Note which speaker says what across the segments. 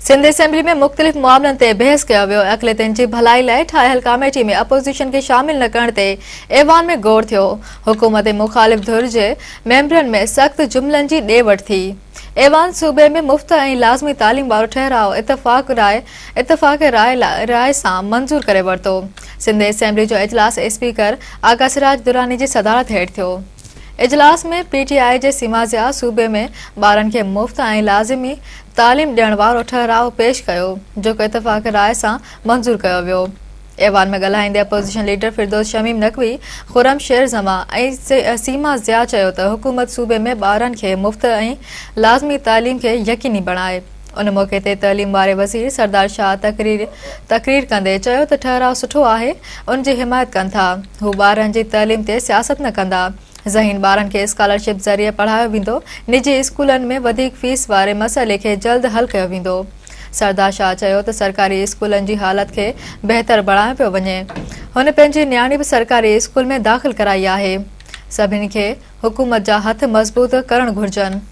Speaker 1: Sindh assembly में मुख़्तलिफ़ मामलन ते बहस कयो वियो। अक़लियतुनि जी भलाई लाइ ठाहियल कमेटी में अपोज़िशन खे शामिल न करण ते ऐवान में गौर थियो। हुकूमत मुख़ालिफ़ धुर जे मेंबरनि में सख़्त जुमलनि जी ॾे वठि थी। ऐवान सूबे में मुफ़्त ऐं लाज़मी तालीम वारो ठहराव इतफ़ाक़ राय सां मंज़ूर करे वरितो। सिंध असेंबली जो इजलास स्पीकर आगा सिराज दुरानी जी सदारत हेठि थियो। इजलास में PTI जे सीमाज़िया सूबे में ॿारनि खे मुफ़्त ऐं लाज़मी तालीम ॾियण वारो ठहराव पेश कयो, जेको इतफ़ाक़ राय सां मंज़ूर कयो वियो। ऐवान में ॻाल्हाईंदे अपोज़िशन लीडर फिरदौस शमीम नक़वी, खुरम शेर ज़मा ऐं सीमा ज़िया चयो त हुकूमत सूबे में ॿारनि खे मुफ़्त ऐं लाज़मी तालीम खे यकीनी बणाए। उन मौक़े ते तइलीम वारे वज़ीर सरदार शाह तक़रीर कंदे चयो त ठहराव सुठो आहे, उन जी हिमायत कनि था। हू ॿारनि जी तइलीम ते सियासत न कंदा। ज़हीन ॿारनि खे स्कॉलरशिप ज़रिए पढ़ायो वेंदो। निजी स्कूलनि में वधीक फीस वारे मसइले खे जल्द हल कयो वेंदो। सरदार शाह चयो त सरकारी स्कूलनि जी हालत खे बहितर बणायो पियो वञे। हुन पंहिंजी नियाणी बि सरकारी स्कूल में दाख़िल कराई आहे। सभिनी खे हुकूमत जा हथ मज़बूत करणु घुर्जनि।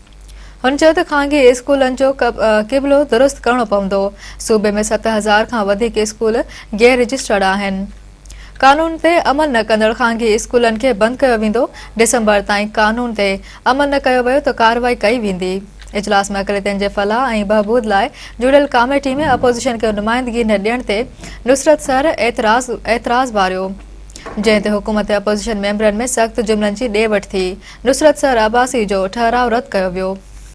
Speaker 1: हुन चयो त ख़ानगी स्कूलनि जो क़िबलो दुरुस्त करणो पवंदो। सूबे में 7000 खां वधीक स्कूल गैर रजिस्टर्ड आहिनि। कानून ते अमल न कंदड़ ख़ानगी स्कूलनि खे बंदि कयो वेंदो। डिसंबर ताईं कानून ते अमल न कयो वियो त कार्रवाई कई वेंदी। इजलास में अक़लियतुनि जे फलाह ऐं बहबूद लाइ जुड़ियल कमेटी में अपोज़िशन खे नुमाइंदगी न ॾियण ते नुसरत सर एतिराज़ वारियो, जंहिं ते हुकूमत अपोज़िशन मेंबरनि में सख़्त जुमलनि जी ॾे वठि थी। नुसरत सर अब्बासी जो ठहराव रद्द कयो वियो।